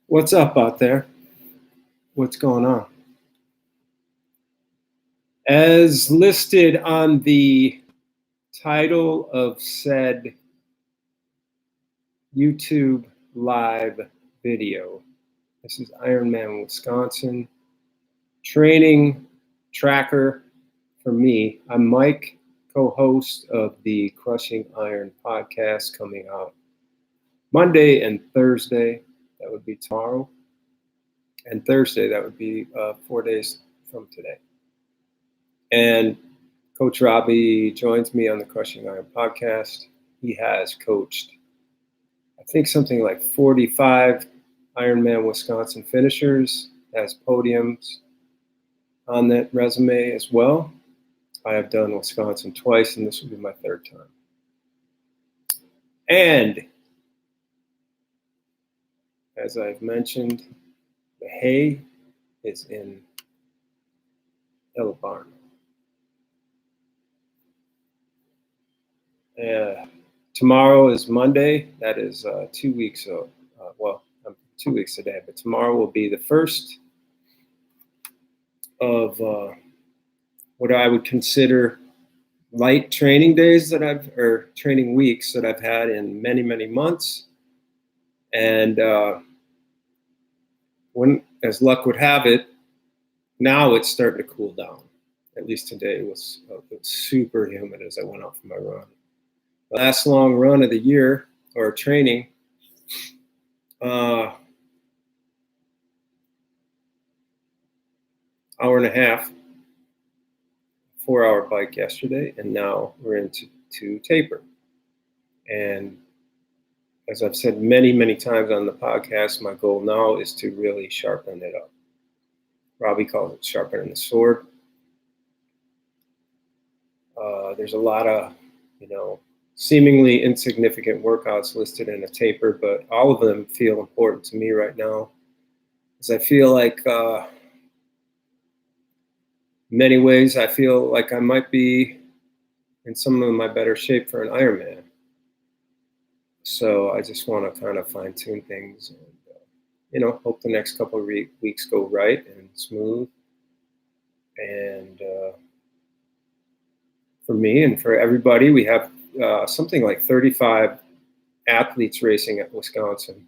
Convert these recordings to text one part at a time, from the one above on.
What's up out there? What's going on? As listed on the title of said YouTube live video, this is Ironman, Wisconsin training tracker for me. I'm Mike, co-host of the Crushing Iron podcast, coming out Monday and Thursday. That would be tomorrow. And Thursday, that would be 4 days from today. And Coach Robbie joins me on the Crushing Iron podcast. He has coached, I think, something like 45 Ironman Wisconsin finishers, has podiums on that resume as well. I have done Wisconsin twice, and this will be my third time. And as I've mentioned, the hay is in Barno. Tomorrow is Monday. That is 2 weeks. Well, 2 weeks today, but tomorrow will be the first of what I would consider light training days or training weeks that I've had in many, many months. And when, as luck would have it, now it's starting to cool down. At least today it was super humid as I went out for my run. The last long run of the year, or training, hour and a half, 4-hour bike yesterday, and now we're into taper. And as I've said many, many times on the podcast, my goal now is to really sharpen it up. Robbie calls it sharpening the sword. There's a lot of, seemingly insignificant workouts listed in a taper, but all of them feel important to me right now, because I feel like many ways, I feel like I might be in some of my better shape for an Ironman. So I just want to kind of fine tune things and, hope the next couple of weeks go right and smooth. And for me and for everybody, we have something like 35 athletes racing at Wisconsin.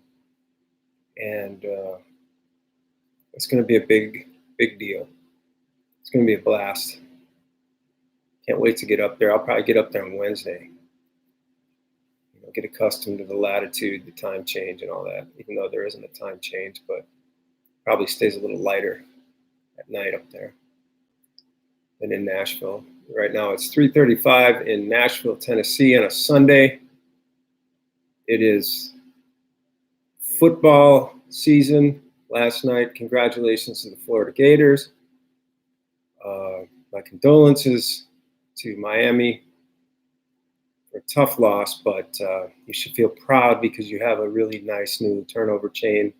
And it's going to be a big, big deal. It's going to be a blast. Can't wait to get up there. I'll probably get up there on Wednesday. Get accustomed to the latitude, the time change, and all that, even though there isn't a time change, but probably stays a little lighter at night up there than in Nashville. Right now it's 3:35 in Nashville, Tennessee on a Sunday. It is football season. Last night, congratulations to the Florida Gators. My condolences to Miami. A tough loss, but you should feel proud because you have a really nice new turnover chain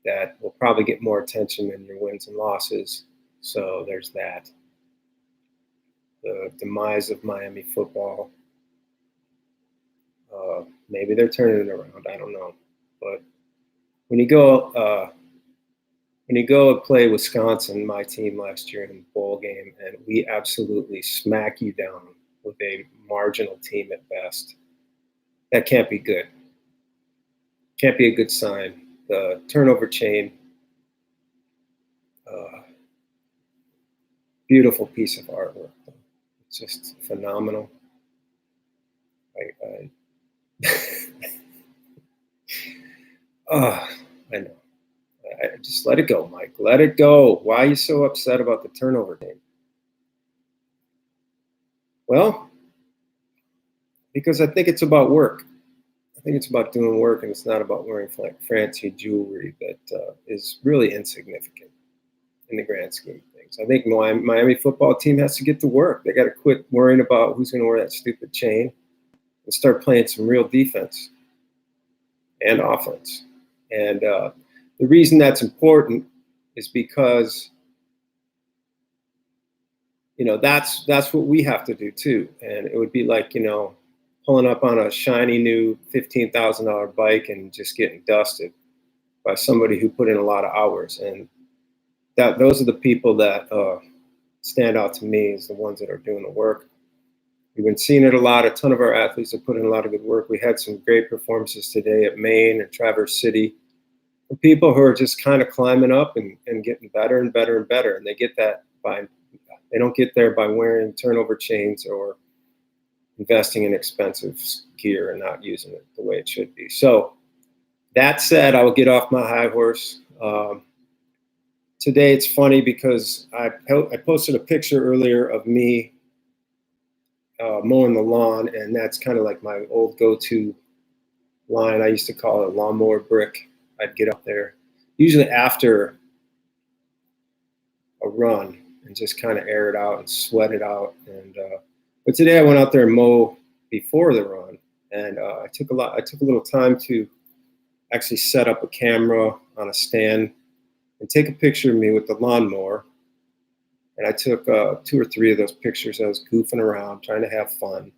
that will probably get more attention than your wins and losses. So there's that. The demise of Miami football. Maybe they're turning it around. I don't know. But when you go and play Wisconsin, my team last year in the bowl game, and we absolutely smack you down with a marginal team at best, that can't be good. Can't be a good sign. The turnover chain, beautiful piece of artwork. It's just phenomenal. I know. I just let it go, Mike. Let it go. Why are you so upset about the turnover chain? Well, because I think it's about work. I think it's about doing work, and it's not about wearing fancy jewelry that is really insignificant in the grand scheme of things. I think Miami football team has to get to work. They got to quit worrying about who's going to wear that stupid chain and start playing some real defense and offense. And the reason that's important is because that's what we have to do too. And it would be like, pulling up on a shiny new $15,000 bike and just getting dusted by somebody who put in a lot of hours. And those are the people that stand out to me as the ones that are doing the work. We've been seeing it a lot. A ton of our athletes have put in a lot of good work. We had some great performances today at Maine and Traverse City. For people who are just kind of climbing up and getting better and better and better. And they get that they don't get there by wearing turnover chains or investing in expensive gear and not using it the way it should be. So that said, I will get off my high horse. Today it's funny because I posted a picture earlier of me mowing the lawn, and that's kind of like my old go-to line. I used to call it a lawnmower brick. I'd get up there, usually after a run, and just kind of air it out and sweat it out. And but today I went out there and mow before the run, and I took a little time to actually set up a camera on a stand and take a picture of me with the lawnmower. And I took 2 or 3 of those pictures. I was goofing around, trying to have fun.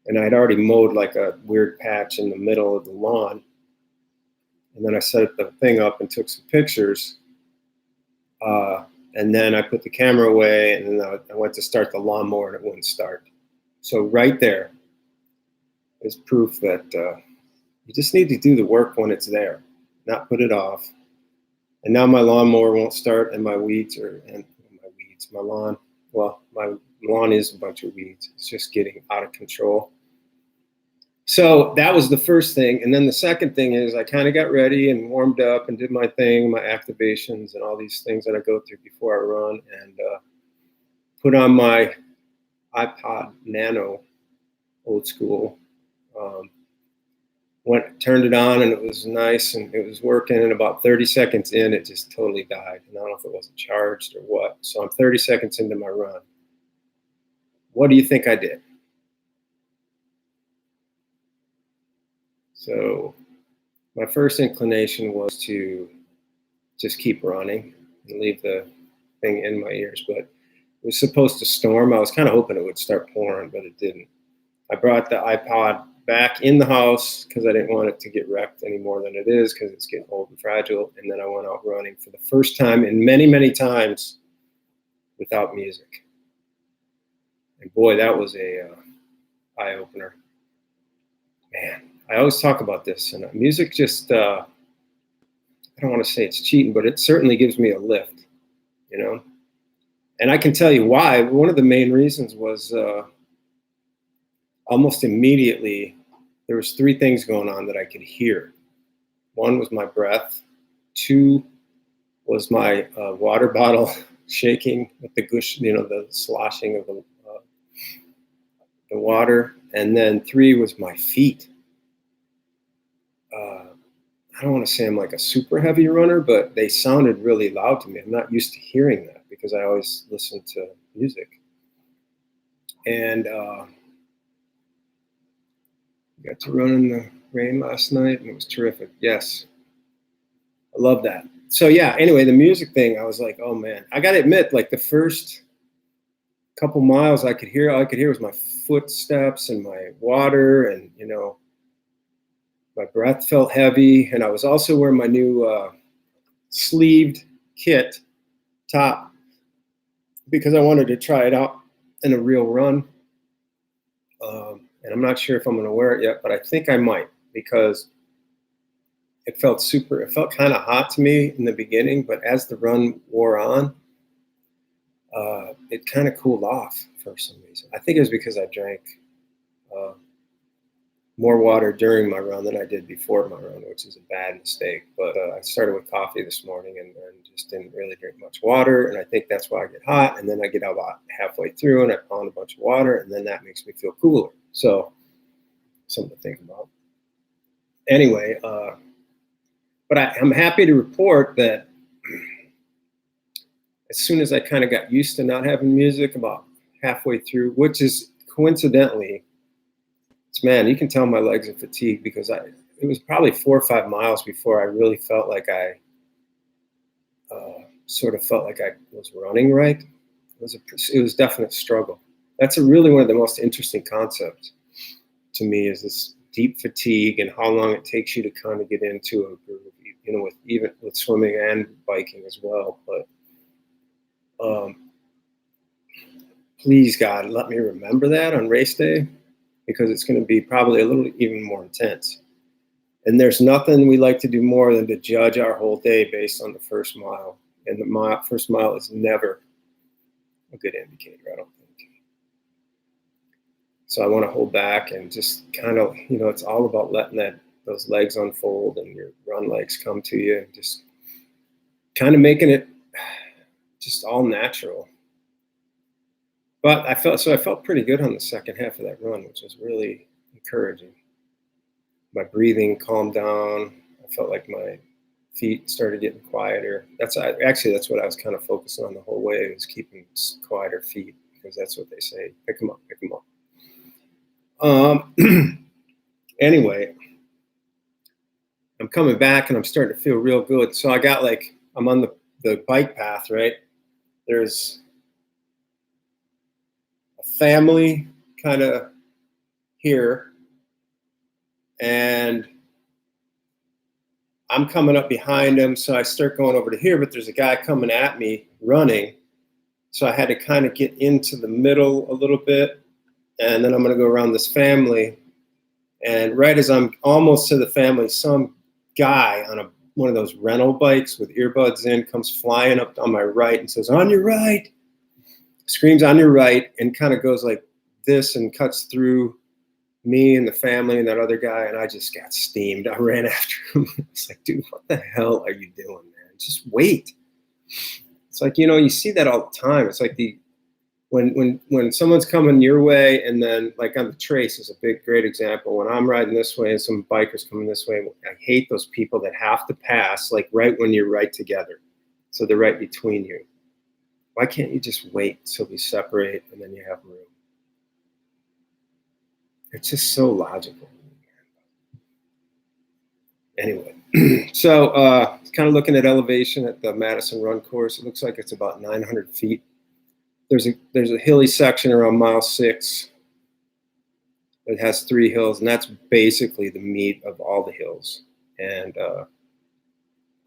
And I'd already mowed like a weird patch in the middle of the lawn. And then I set the thing up and took some pictures. And then I put the camera away, and then I went to start the lawnmower and it wouldn't start. So right there is proof that you just need to do the work when it's there, not put it off. And now my lawnmower won't start, and my lawn is a bunch of weeds. It's just getting out of control. So that was the first thing. And then the second thing is I kind of got ready and warmed up and did my thing, my activations and all these things that I go through before I run, and put on my iPod Nano, old school. Turned it on, and it was nice, and it was working. And about 30 seconds in, it just totally died. And I don't know if it wasn't charged or what. So I'm 30 seconds into my run. What do you think I did? So my first inclination was to just keep running and leave the thing in my ears. But it was supposed to storm. I was kind of hoping it would start pouring, but it didn't. I brought the iPod back in the house because I didn't want it to get wrecked any more than it is, because it's getting old and fragile. And then I went out running for the first time in many, many times without music. And boy, that was a eye-opener. Man, I always talk about this, and music just, I don't want to say it's cheating, but it certainly gives me a lift, you know? And I can tell you why. One of the main reasons was almost immediately, there was 3 things going on that I could hear. 1 was my breath. 2 was my water bottle shaking with the gush, the sloshing of the water. And then 3 was my feet. I don't want to say I'm like a super heavy runner, but they sounded really loud to me. I'm not used to hearing that because I always listen to music. And got to run in the rain last night, and it was terrific. Yes, I love that. So yeah, anyway, the music thing, I was like, oh man, I got to admit, like the first couple miles all I could hear was my footsteps and my water, and my breath felt heavy. And I was also wearing my new sleeved kit top because I wanted to try it out in a real run. And I'm not sure if I'm going to wear it yet, but I think I might, because it felt kind of hot to me in the beginning, but as the run wore on, it kind of cooled off for some reason. I think it was because I drank more water during my run than I did before my run, which is a bad mistake. But I started with coffee this morning and just didn't really drink much water. And I think that's why I get hot. And then I get about halfway through and I pound a bunch of water, and then that makes me feel cooler. So something to think about. Anyway, but I'm happy to report that as soon as I kind of got used to not having music, about halfway through, which is coincidentally, man, you can tell my legs are fatigued, because it was probably 4 or 5 miles before I really felt like I sort of felt like I was running right. It was a definite struggle. That's really one of the most interesting concepts to me is this deep fatigue and how long it takes you to kind of get into a groove, with even with swimming and biking as well. But please God, let me remember that on race day, because it's going to be probably a little even more intense. And there's nothing we like to do more than to judge our whole day based on the first mile. And the first mile is never a good indicator, I don't think. So I want to hold back and just kind of, it's all about letting those legs unfold and your run legs come to you, and just kind of making it just all natural. But I felt pretty good on the second half of that run, which was really encouraging. My breathing calmed down. I felt like my feet started getting quieter. That's what I was kind of focusing on the whole way, was keeping quieter feet, because that's what they say. Pick them up. Anyway, I'm coming back and I'm starting to feel real good. So I'm on the bike path, right? There's a family kind of here, and I'm coming up behind him. So I start going over to here, but there's a guy coming at me running. So I had to kind of get into the middle a little bit. And then I'm going to go around this family. And right as I'm almost to the family, some guy on one of those rental bikes with earbuds in comes flying up on my right and says, "On your right," screams, "On your right," and kind of goes like this and cuts through me and the family and that other guy. And I just got steamed. I ran after him. It's like, dude, what the hell are you doing, man? Just wait. It's like, you see that all the time. It's like when someone's coming your way, and then like on the trace is a great example. When I'm riding this way and some bikers coming this way, I hate those people that have to pass like right when you're right together. So they're right between you. Why can't you just wait till we separate and then you have room? It's just so logical. Anyway, so kind of looking at elevation at the Madison Run course. It looks like it's about 900 feet. There's a hilly section around mile 6. It has 3 hills, and that's basically the meat of all the hills. And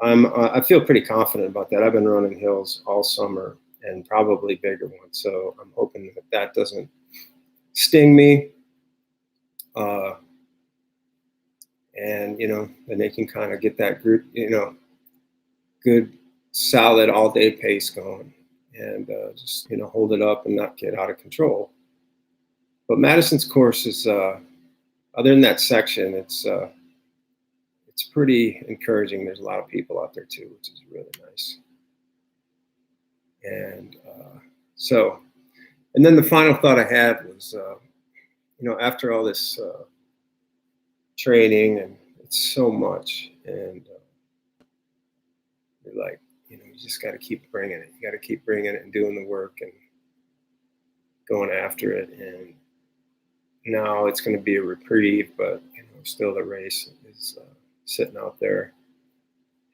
I feel pretty confident about that. I've been running hills all summer, and probably bigger ones. So I'm hoping that doesn't sting me. And then they can kind of get that group, good, solid all day pace going, and just hold it up and not get out of control. But Madison's course is, other than that section, it's pretty encouraging. There's a lot of people out there too, which is really nice. And and then the final thought I had was, after all this training, and it's so much, and you're like, you just got to keep bringing it. You got to keep bringing it and doing the work and going after it. And now it's going to be a reprieve, but still the race is sitting out there,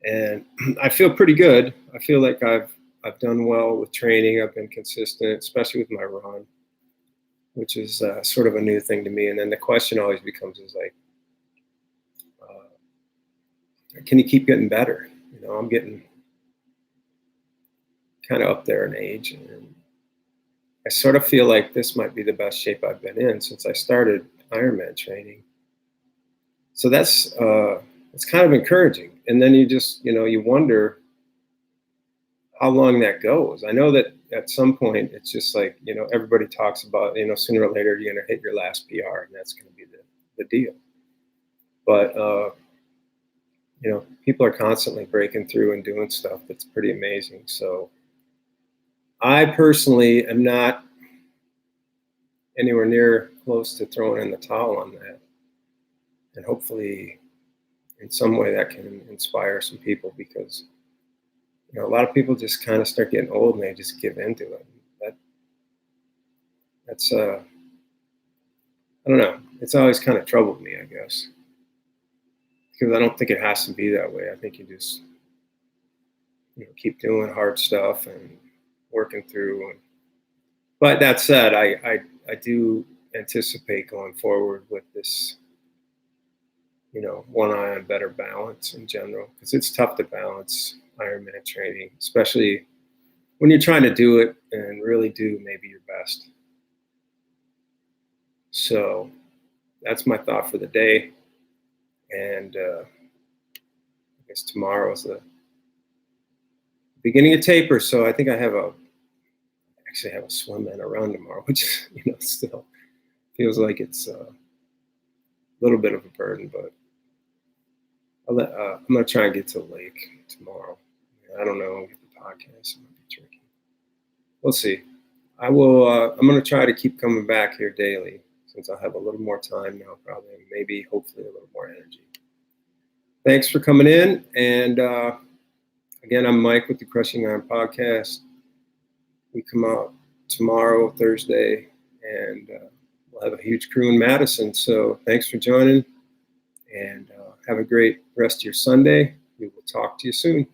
and I feel pretty good. I feel like I've done well with training. I've been consistent, especially with my run, which is sort of a new thing to me. And then the question always becomes is like, can you keep getting better? I'm getting kind of up there in age, and I sort of feel like this might be the best shape I've been in since I started Ironman training. So that's it's kind of encouraging. And then you just, you wonder how long that goes. I know that at some point it's just like, everybody talks about, sooner or later you're going to hit your last PR, and that's going to be the deal. But people are constantly breaking through and doing stuff that's pretty amazing. So I personally am not anywhere near close to throwing in the towel on that. And hopefully in some way that can inspire some people, because a lot of people just kind of start getting old and they just give into it. That's I don't know. It's always kind of troubled me, I guess, because I don't think it has to be that way. I think you just keep doing hard stuff and working through. But that said, I do anticipate going forward with this, one eye on better balance in general, because it's tough to balance Ironman training, especially when you're trying to do it and really do maybe your best. So that's my thought for the day. And I guess tomorrow is the beginning of taper. So I think I actually have a swim and a run tomorrow, which, still feels like it's a little bit of a burden, but I'm going to try and get to the lake tomorrow. I don't know, get the podcast. It might be tricky. We'll see. I'm going to try to keep coming back here daily since I have a little more time now, probably, and maybe hopefully a little more energy. Thanks for coming in. And again, I'm Mike with the Crushing Iron Podcast. We come out tomorrow, Thursday, and we'll have a huge crew in Madison. So thanks for joining, and have a great rest of your Sunday. We will talk to you soon.